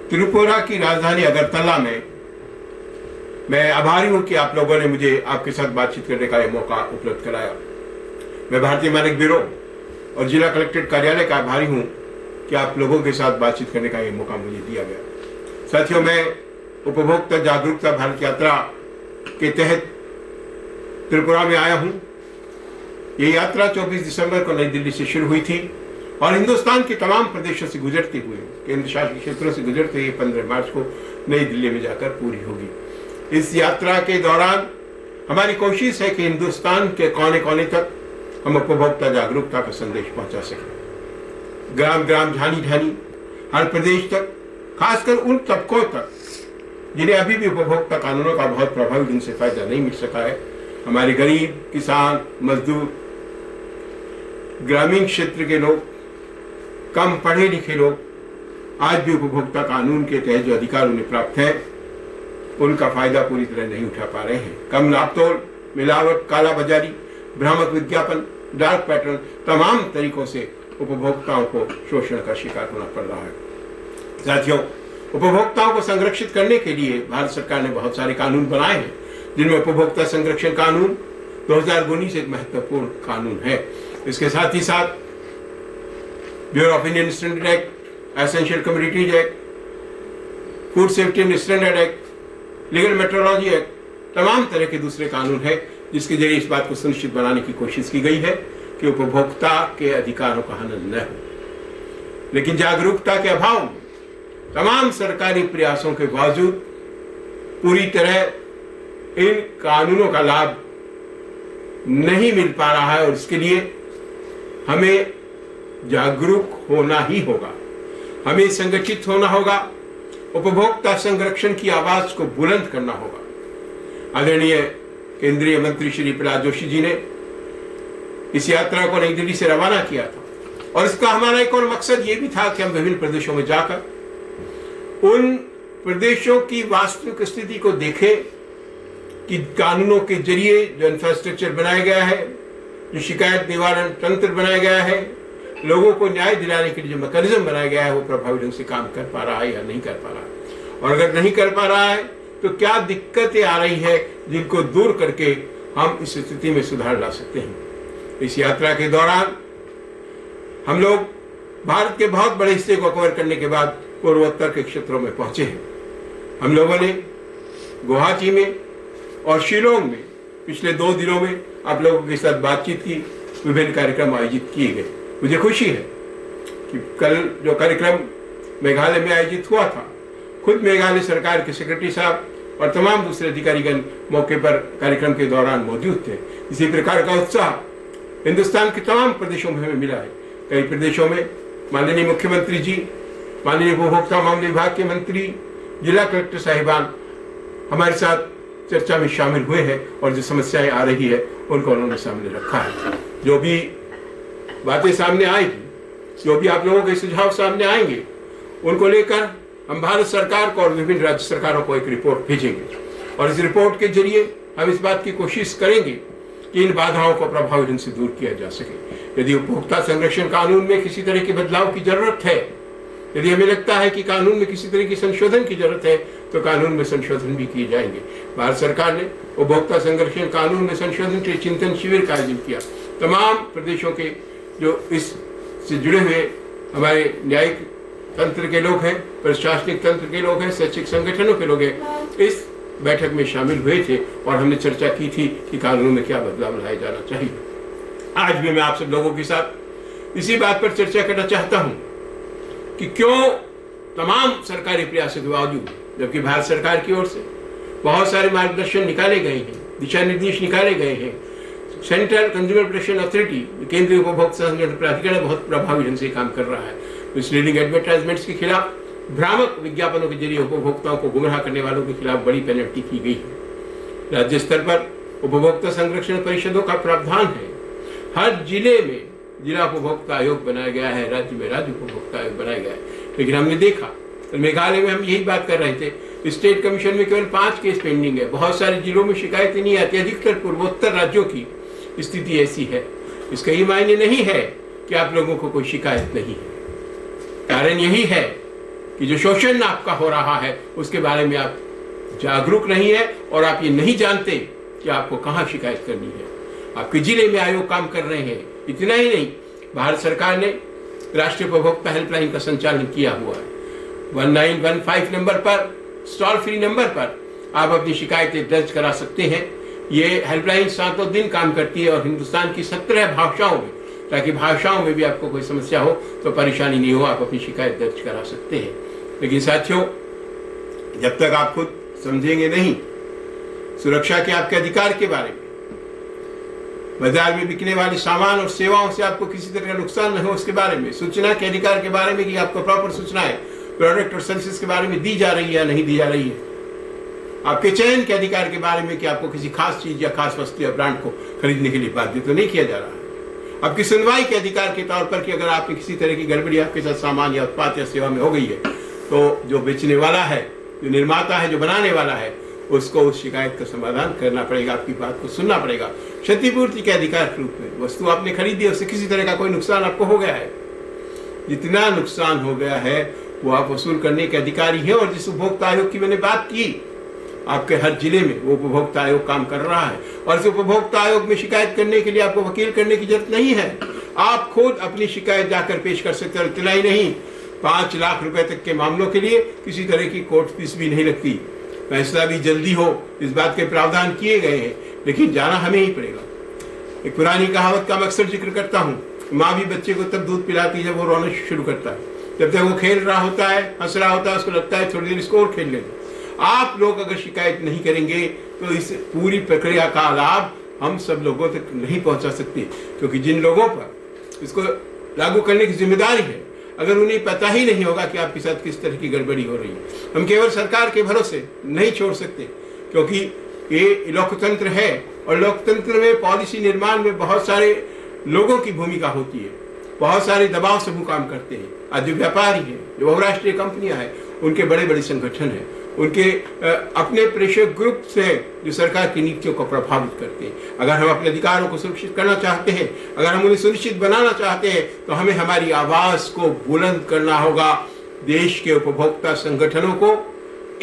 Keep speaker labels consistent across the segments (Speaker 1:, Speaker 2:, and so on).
Speaker 1: त्रिपुरा की राजधानी अगरतला में मैं आभारी हूं कि आप लोगों ने मुझे आपके साथ बातचीत करने का यह मौका उपलब्ध कराया। मैं भारतीय मानक ब्यूरो और जिला कलेक्ट्रेट कार्यालय का आभारी हूं कि आप लोगों के साथ बातचीत करने का यह मौका मुझे दिया गया। साथियों, मैं उपभोक्ता जागरूकता भारत यात्रा के तहत त्रिपुरा में आया हूं। ये यात्रा 24 दिसंबर को नई दिल्ली से शुरू हुई थी और हिंदुस्तान के तमाम प्रदेशों से गुजरते हुए, केंद्र शासित क्षेत्रों से गुजरते हुए 15 मार्च को नई दिल्ली में जाकर पूरी होगी। इस यात्रा के दौरान हमारी कोशिश है कि हिंदुस्तान के कोने कोने तक हम उपभोक्ता जागरूकता का संदेश पहुंचा सकें। ग्राम ग्राम, झानी झानी, हर प्रदेश तक, खासकर उन तबकों तक जिन्हें अभी भी उपभोक्ता कानूनों का बहुत प्रभावी ढंग से फायदा नहीं मिल सका है। हमारे गरीब, किसान, मजदूर, ग्रामीण क्षेत्र के लोग, कम पढ़े लिखे लोग आज भी उपभोक्ता कानून के तहत जो अधिकार उन्हें प्राप्त है उनका फायदा पूरी तरह नहीं उठा पा रहे हैं। कम नापतोल, मिलावट, कालाबाजारी, भ्रामक विज्ञापन, डार्क पैटर्न, तमाम तरीकों से उपभोक्ताओं को शोषण का शिकार होना पड़ रहा है। साथियों, उपभोक्ताओं को संरक्षित करने के लिए भारत सरकार ने बहुत सारे कानून बनाए हैं, जिनमें उपभोक्ता संरक्षण कानून 2019 एक महत्वपूर्ण कानून है। इसके साथ ही साथ bureau of Indian standard act, essential commodities act, food safety and standard act, legal metrology act, तमाम तरह के दूसरे कानून है जिसके जरिए इस बात को सुनिश्चित बनाने की कोशिश की गई है कि उपभोक्ता के अधिकारों का हनन न हो। लेकिन जागरूकता के अभाव में तमाम सरकारी प्रयासों के बावजूद पूरी तरह इन कानूनों का लाभ नहीं मिल पा रहा है और इसके लिए हमें जागरूक होना ही होगा। हमें संगठित होना होगा, उपभोक्ता संरक्षण की आवाज को बुलंद करना होगा। आदरणीय केंद्रीय मंत्री श्री प्रहलाद जोशी जी ने इस यात्रा को नई दिल्ली से रवाना किया था और इसका हमारा एक और मकसद ये भी था कि हम विभिन्न प्रदेशों में जाकर उन प्रदेशों की वास्तविक स्थिति को देखें कि कानूनों के जरिए जो इंफ्रास्ट्रक्चर बनाया गया है, जो शिकायत निवारण तंत्र बनाया गया है, लोगों को न्याय दिलाने के लिए जो मैकेनिज्म बनाया गया है वो प्रभावी ढंग से काम कर पा रहा है या नहीं कर पा रहा है, और अगर नहीं कर पा रहा है तो क्या दिक्कतें आ रही है जिनको दूर करके हम इस स्थिति में सुधार ला सकते हैं। इस यात्रा के दौरान हम लोग भारत के बहुत बड़े हिस्से को कवर करने के बाद पूर्वोत्तर के क्षेत्रों में पहुंचे हैं। हम लोगों ने गुवाहाटी में और शिलोंग में पिछले 2 दिनों में आप लोगों के साथ बातचीत की, विभिन्न कार्यक्रम आयोजित किए गए। मुझे खुशी है कि कल जो कार्यक्रम मेघालय में आयोजित हुआ था, खुद मेघालय सरकार के सेक्रेटरी साहब और तमाम दूसरे अधिकारीगण मौके पर कार्यक्रम के दौरान मौजूद थे। इसी प्रकार का उत्साह हिंदुस्तान के तमाम प्रदेशों में हमें मिला है। कई प्रदेशों में माननीय मुख्यमंत्री जी, माननीय उपभोक्ता मामले विभाग के मंत्री, जिला कलेक्टर साहिबान हमारे साथ चर्चा में शामिल हुए हैं और जो समस्याएं आ रही है उनको उन्होंने सामने रखा है। जो भी बातें सामने आएगी, जो भी आप लोगों के सुझाव सामने आएंगे, उनको लेकर हम भारत सरकार को और विभिन्न राज्य सरकारों को एक रिपोर्ट भेजेंगे और इस रिपोर्ट के जरिए हम इस बात की कोशिश करेंगे कि इन बाधाओं को प्रभावी ढंग से दूर किया जा सके। यदि उपभोक्ता संरक्षण कानून में किसी तरह के बदलाव की जरूरत है, यदि हमें लगता है कि कानून में किसी तरह की संशोधन की जरूरत है, तो कानून में संशोधन भी किए जाएंगे। भारत सरकार ने उपभोक्ता संरक्षण कानून में संशोधन के चिंतन शिविर का आयोजन किया। तमाम प्रदेशों के जो इससे जुड़े हुए हमारे न्यायिक तंत्र के लोग हैं, प्रशासनिक तंत्र के लोग हैं, शैक्षिक संगठनों के लोग हैं, इस बैठक में शामिल हुए थे और हमने चर्चा की थी कि कानून में क्या बदलाव लाया जाना चाहिए। आज भी मैं आप सब लोगों के साथ इसी बात पर चर्चा करना चाहता हूं कि क्यों तमाम सरकारी प्रयासों के बावजूद, जबकि भारत सरकार की ओर से बहुत सारे मार्गदर्शन निकाले गए हैं, दिशा निर्देश निकाले गए हैं, सेंट्रल कंज्यूमर प्रोटेक्शन अथॉरिटी, केंद्रीय उपभोक्ता संरक्षण प्राधिकरण बहुत प्रभावी ढंग से काम कर रहा है। मिसलीडिंग एडवर्टाइजमेंट्स के खिलाफ, भ्रामक विज्ञापनों के जरिए उपभोक्ताओं को गुमराह करने वालों के खिलाफ बड़ी पेनल्टी की गई है। राज्य स्तर पर उपभोक्ता संरक्षण परिषदों का प्रावधान है। हर जिले में जिला उपभोक्ता आयोग बनाया गया है, राज्य में राज्य उपभोक्ता आयोग बनाया गया है। लेकिन हमने देखा तो मेघालय में हम यही बात कर रहे थे, स्टेट कमीशन में केवल 5 केस पेंडिंग है। बहुत सारे जिलों में शिकायतें नहीं आती। अधिकतर पूर्वोत्तर राज्यों की स्थिति ऐसी है। इसका ये मायने नहीं है कि आप लोगों को कोई शिकायत नहीं है। कारण यही है कि जो शोषण आपका हो रहा है उसके बारे में आप जागरूक नहीं है और आप ये नहीं जानते कि आपको कहाँ शिकायत करनी है। आपके जिले में आयोग काम कर रहे हैं। इतना ही नहीं, भारत सरकार ने राष्ट्रीय उपभोक्ता हेल्पलाइन का संचालन किया हुआ है। 1915 नंबर पर, टोल फ्री नंबर पर आप अपनी शिकायतें दर्ज करा सकते हैं। ये हेल्पलाइन 7 दिन काम करती है और हिंदुस्तान की 17 भाषाओं में, ताकि भाषाओं में भी आपको कोई समस्या हो तो परेशानी नहीं हो, आप अपनी शिकायत दर्ज करा सकते हैं। लेकिन साथियों, जब तक आप खुद समझेंगे नहीं सुरक्षा के आपके अधिकार के बारे में, बाजार में बिकने वाले सामान और सेवाओं से आपको किसी तरह का नुकसान न हो उसके बारे में, सूचना के अधिकार के बारे में कि आपको प्रॉपर सूचनाएं प्रोडक्ट और सर्विसेज के बारे में दी जा रही है या नहीं दी जा रही है, आपके चयन के अधिकार के बारे में कि आपको किसी खास चीज या खास वस्तु या ब्रांड को खरीदने के लिए बाध्य तो नहीं किया जा रहा है, आपकी सुनवाई के अधिकार के तौर पर कि अगर आपने किसी तरह की गड़बड़ी आपके साथ सामान या उत्पाद या सेवा में हो गई है तो जो बेचने वाला है, जो निर्माता है, जो बनाने वाला है, उसको उस शिकायत का समाधान करना पड़ेगा, आपकी बात को सुनना पड़ेगा। क्षतिपूर्ति के अधिकार के रूप में वस्तु आपने खरीदी, उससे किसी तरह का कोई नुकसान आपको हो गया है, जितना नुकसान हो गया है वो आप वसूल करने के अधिकारी हैं। और जिस उपभोक्ता आयोग की मैंने बात की, आपके हर जिले में वो उपभोक्ता आयोग काम कर रहा है और इस उपभोक्ता आयोग में शिकायत करने के लिए आपको वकील करने की जरूरत नहीं है, आप खुद अपनी शिकायत जाकर पेश कर सकते हैं। इतना ही नहीं, 5 लाख रुपए तक के मामलों के लिए किसी तरह की कोर्ट फीस भी नहीं लगती, फैसला भी जल्दी हो इस बात के प्रावधान किए गए हैं, लेकिन जाना हमें ही पड़ेगा। एक पुरानी कहावत का मैं अक्सर जिक्र करता हूँ, माँ भी बच्चे को तब दूध पिलाती है जब वो रोना शुरू करता है, जब तक वो खेल रहा होता है, हंस रहा होता है, उसको लगता है थोड़ी देर इसको और खेल लेंगे। आप लोग अगर शिकायत नहीं करेंगे तो इस पूरी प्रक्रिया का लाभ हम सब लोगों तक नहीं पहुंचा सकते, क्योंकि जिन लोगों पर इसको लागू करने की जिम्मेदारी है, अगर उन्हें पता ही नहीं होगा कि आपके साथ किस तरह की गड़बड़ी हो रही है, हम केवल सरकार के भरोसे नहीं छोड़ सकते, क्योंकि ये लोकतंत्र है और लोकतंत्र में पॉलिसी निर्माण में बहुत सारे लोगों की भूमिका होती है, बहुत सारे दबाव से वो काम करते हैं। आज जो व्यापारी हैं, जो बहुराष्ट्रीय कंपनियां हैं, उनके बड़े बड़े संगठन हैं, उनके अपने प्रेशर ग्रुप से जो सरकार की नीतियों को प्रभावित करते हैं। अगर हम अपने अधिकारों को सुरक्षित करना चाहते हैं, अगर हम उन्हें सुनिश्चित बनाना चाहते हैं, तो हमें हमारी आवाज को बुलंद करना होगा। देश के उपभोक्ता संगठनों को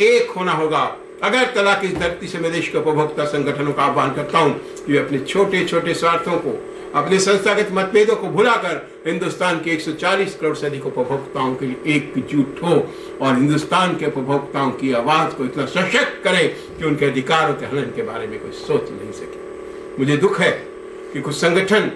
Speaker 1: एक होना होगा। अगर तला की इस धरती से मैं देश के उपभोक्ता संगठनों का आह्वान करता हूं कि वे अपने छोटे छोटे स्वार्थों को, अपने संस्थागत मतभेदों को भुलाकर हिंदुस्तान के 140 करोड़ से अधिक उपभोक्ताओं के लिए एकजुट हो और हिंदुस्तान के उपभोक्ताओं की आवाज को इतना सशक्त करें कि उनके अधिकारों के हनन के बारे में कोई सोच नहीं सके। मुझे दुख है कि कुछ संगठन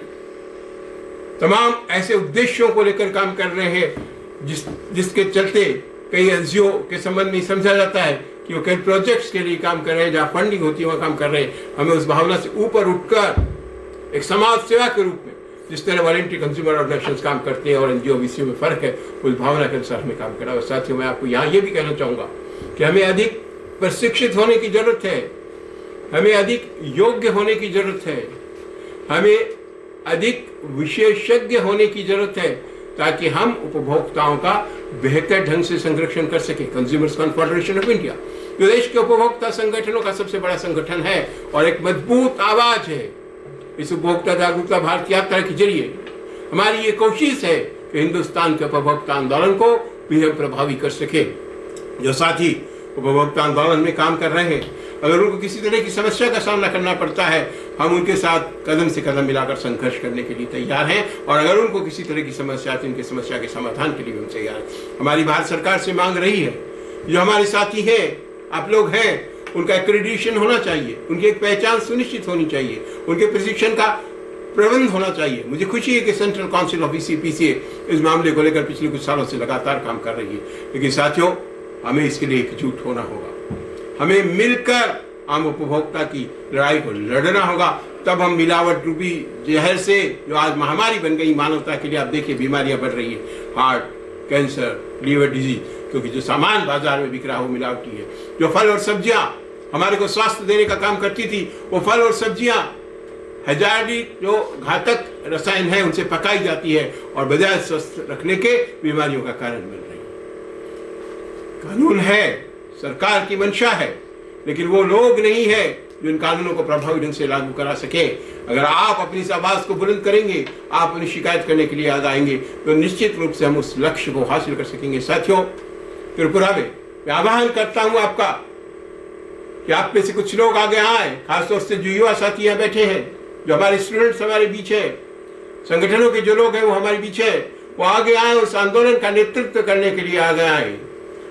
Speaker 1: तमाम ऐसे उद्देश्यों को लेकर काम कर रहे हैं जिसके चलते कई एनजीओ के संबंध में समझा जाता है कि वो कई प्रोजेक्ट्स के लिए काम कर रहे हैं, जहाँ फंडिंग होती है वहाँ काम कर रहे हैं। हमें उस भावना से ऊपर उठकर एक समाज सेवा के रूप में, जिस तरह वॉलंटरी कंज्यूमर ऑर्गेनाइजेशंस काम करते हैं और एनजीओ वीसीओ में फर्क है, उस भावना के अनुसार हमें काम करना है। और साथियों, मैं आपको यहाँ ये भी कहना चाहूँगा कि हमें अधिक प्रशिक्षित होने की जरूरत है, हमें अधिक योग्य होने की जरूरत है, हमें अधिक विशेषज्ञ होने की जरूरत है, ताकि हम उपभोक्ताओं का बेहतर ढंग से संरक्षण कर सके। कंज्यूमर्स कॉन्फेडरेशन ऑफ इंडिया जो देश के उपभोक्ता संगठनों का सबसे बड़ा संगठन है और एक मजबूत आवाज है, इस उपभोक्ता जागरूकता भारत यात्रा के जरिए हमारी ये कोशिश है कि हिंदुस्तान के उपभोक्ता आंदोलन को भी हम प्रभावी कर सके। जो साथी उपभोक्ता आंदोलन में काम कर रहे हैं, अगर उनको किसी तरह की समस्या का सामना करना पड़ता है, हम उनके साथ कदम से कदम मिलाकर संघर्ष करने के लिए तैयार हैं। और अगर उनको किसी तरह की समस्या आती है, उनकी समस्या के समाधान के लिए भी हम तैयार हैं। हमारी भारत सरकार से मांग रही है, जो हमारे साथी हैं, आप लोग हैं, उनका एक्रेडिटेशन होना चाहिए, उनकी एक पहचान सुनिश्चित होनी चाहिए, उनके प्रशिक्षण का प्रबंध होना चाहिए। मुझे खुशी है कि सेंट्रल काउंसिल ऑफ ईसीपीसीए इस मामले को लेकर पिछले कुछ सालों से लगातार काम कर रही है। लेकिन साथियों, हमें इसके लिए एकजुट होना होगा, हमें मिलकर आम उपभोक्ता की लड़ाई को लड़ना होगा। तब हम मिलावट रूपी जहर से, जो आज महामारी बन गई मानवता के लिए, आप देखिए बीमारियां बढ़ रही है, हार्ट, कैंसर, लीवर डिजीज, क्योंकि जो सामान बाजार में बिक रहा है वो मिलावटी है। जो फल और सब्जियां हमारे को स्वास्थ्य देने का काम करती थी, वो फल और सब्जियां हजारी जो घातक रसायन है उनसे पकाई जाती है और बजाय स्वस्थ रखने के बीमारियों का कारण बन रही है। कानून है, सरकार की मंशा है, लेकिन वो लोग नहीं है जो इन कानूनों को प्रभावी ढंग से लागू करा सके। अगर आप अपनी इस आवाज को बुलंद करेंगे, आप उन्हें शिकायत करने के लिए याद आएंगे, तो निश्चित रूप से हम उस लक्ष्य को हासिल कर सकेंगे। साथियों, त्रिपुरा में। मैं आह्वान करता हूं आपका कि आप में से कुछ लोग आगे आए, खासतौर से जो युवा साथी यहाँ बैठे हैं, जो हमारे स्टूडेंट्स हमारे बीच है, संगठनों के जो लोग हैं वो हमारे बीच है, वो आगे आए, उस आंदोलन का नेतृत्व करने के लिए आगे आए।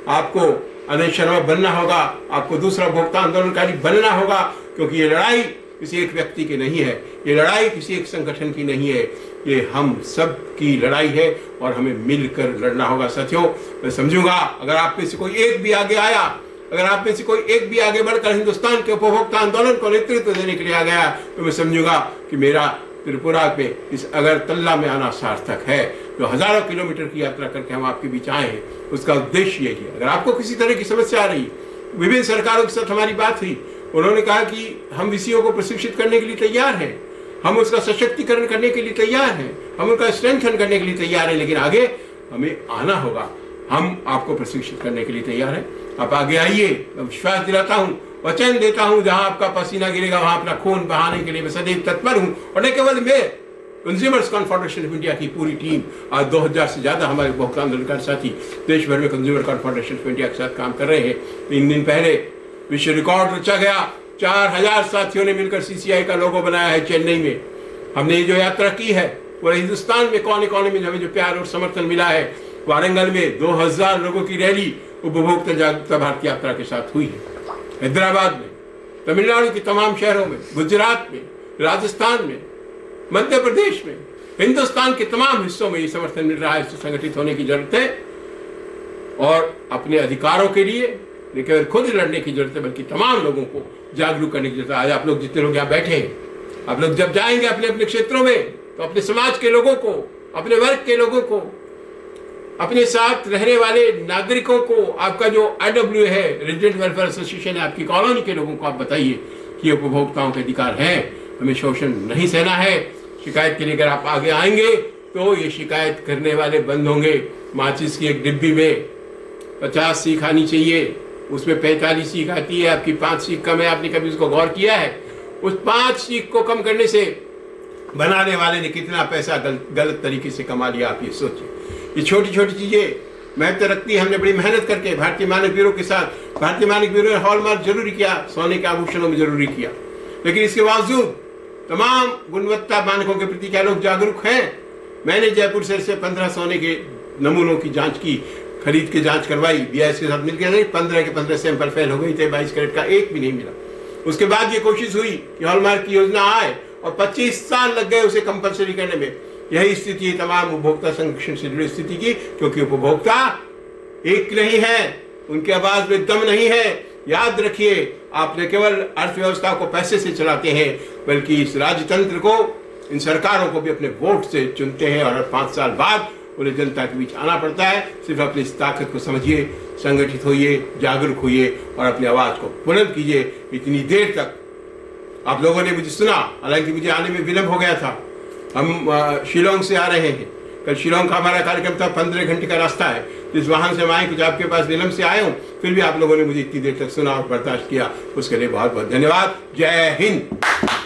Speaker 1: आपको अनंत शर्मा बनना होगा, आपको दूसरा उपभोक्ता आंदोलनकारी बनना होगा, क्योंकि ये लड़ाई किसी एक व्यक्ति की नहीं है, ये लड़ाई किसी एक संगठन की नहीं है, ये हम सब की लड़ाई है और हमें मिलकर लड़ना होगा। साथियों, मैं समझूंगा अगर आप में से कोई एक भी आगे आया, अगर आप में से कोई एक भी आगे बढ़कर हिंदुस्तान के उपभोक्ता आंदोलन को नेतृत्व देने के लिए आ गया, तो मैं समझूंगा कि मेरा त्रिपुरा में इस अगरतला में आना सार्थक है। जो हजारों किलोमीटर की यात्रा करके हम आपके बीच आए हैं, उसका उद्देश्य यही है। अगर आपको किसी तरह की समस्या आ रही, विभिन्न सरकारों के साथ हमारी बात हुई, उन्होंने कहा कि हम वीसीओ को प्रशिक्षित करने के लिए तैयार हैं, हम उसका सशक्तिकरण करने के लिए तैयार हैं, हम उनका स्ट्रेंथन करने के लिए तैयार हैं, लेकिन आगे हमें आना होगा। हम आपको प्रशिक्षित करने के लिए तैयार हैं, आप आगे आइए। मैं विश्वास दिलाता हूँ, वचन देता हूँ, जहां आपका पसीना गिरेगा वहां अपना खून बहाने के लिए मैं सदैव तत्पर हूँ। और न केवल मैं, कंज्यूमर्स कॉन्फेडरेशन ऑफ इंडिया की पूरी टीम, आज 2000 से ज्यादा हमारे उपभोक्ता आंदोलनकारी साथी देश भर में कंज्यूमर कॉन्फेडरेशन ऑफ इंडिया के साथ काम कर रहे हैं। 3 दिन पहले विश्व रिकॉर्ड रचा गया, 4000 साथियों ने मिलकर सीसीआई का लोगो बनाया है चेन्नई में। हमने ये जो यात्रा की है, पूरे हिंदुस्तान में कोने कोने में हमें जो प्यार और समर्थन मिला है, वारंगल में 2000 लोगों की रैली उपभोक्ता जागरूकता भारत यात्रा के साथ हुई है। हैदराबाद में, तमिलनाडु के तमाम शहरों में, गुजरात में, राजस्थान में, मध्य प्रदेश में, हिंदुस्तान के तमाम हिस्सों में ये समर्थन मिल रहा है। इससे संगठित होने की जरूरत है और अपने अधिकारों के लिए न केवल खुद लड़ने की जरूरत है, बल्कि तमाम लोगों को जागरूक करने की जरूरत है। आज आप लोग जितने लोग यहाँ बैठे हैं, आप लोग जब जाएंगे अपने अपने क्षेत्रों में, तो अपने समाज के लोगों को, अपने वर्ग के लोगों को, अपने साथ रहने वाले नागरिकों को, आपका जो IW है, रेजिडेंट वेलफेयर एसोसिएशन है, आपकी कॉलोनी के लोगों को आप बताइए कि उपभोक्ताओं के अधिकार हैं, हमें शोषण नहीं सहना है। शिकायत के लिए अगर आप आगे आएंगे तो ये शिकायत करने वाले बंद होंगे। माचिस की एक डिब्बी में 50 सीख आनी चाहिए, उसमें 45 सीख आती है, आपकी 5 सीख कम है। आपने कभी उसको गौर किया है? उस 5 सीख को कम करने से बनाने वाले ने कितना पैसा गलत तरीके से कमा लिया, आप ये सोचिए। ये छोटी छोटी चीजें महत्व रखती है। हमने बड़ी मेहनत करके भारतीय मानक ब्यूरो के साथ, भारतीय मानक ब्यूरो ने हॉलमार्क जरूरी किया, सोने के आभूषणों में जरूरी किया, लेकिन इसके बावजूद तमाम गुणवत्ता मानकों के प्रति क्या लोग जागरूक हैं? मैंने जयपुर शहर से 15 सोने के नमूनों की जांच की, खरीद के जांच करवाई, BIS के साथ मिलकर नहीं, 15 के 15 सैंपल फेल हो गई थे, 22 कैरेट का एक भी नहीं मिला। उसके बाद ये कोशिश हुई कि हॉलमार्क की योजना आए और 25 साल लग गए उसे कंपलसरी करने में। यही स्थिति है तमाम उपभोक्ता संरक्षण से जुड़ी स्थिति की, क्योंकि उपभोक्ता एक नहीं है, उनकी आवाज में दम नहीं है। याद रखिए, आप न केवल अर्थव्यवस्था को पैसे से चलाते हैं, बल्कि इस राजतंत्र को, इन सरकारों को भी अपने वोट से चुनते हैं, और 5 साल बाद उन्हें जनता के बीच आना पड़ता है। सिर्फ अपनी इस ताकत को समझिए, संगठित होइए, जागरूक होइए और अपनी आवाज को बुलंद कीजिए। इतनी देर तक आप लोगों ने मुझे सुना, हालांकि मुझे आने में विलंब हो गया था। हम शिलोंग से आ रहे हैं, कल शिलोंग का हमारा कार्यक्रम था, 15 घंटे का रास्ता है। जिस वाहन से हम आए, कुछ आपके पास विलंब से आए हूँ, फिर भी आप लोगों ने मुझे इतनी देर तक सुना और बर्दाश्त किया, उसके लिए बहुत बहुत धन्यवाद। जय हिंद।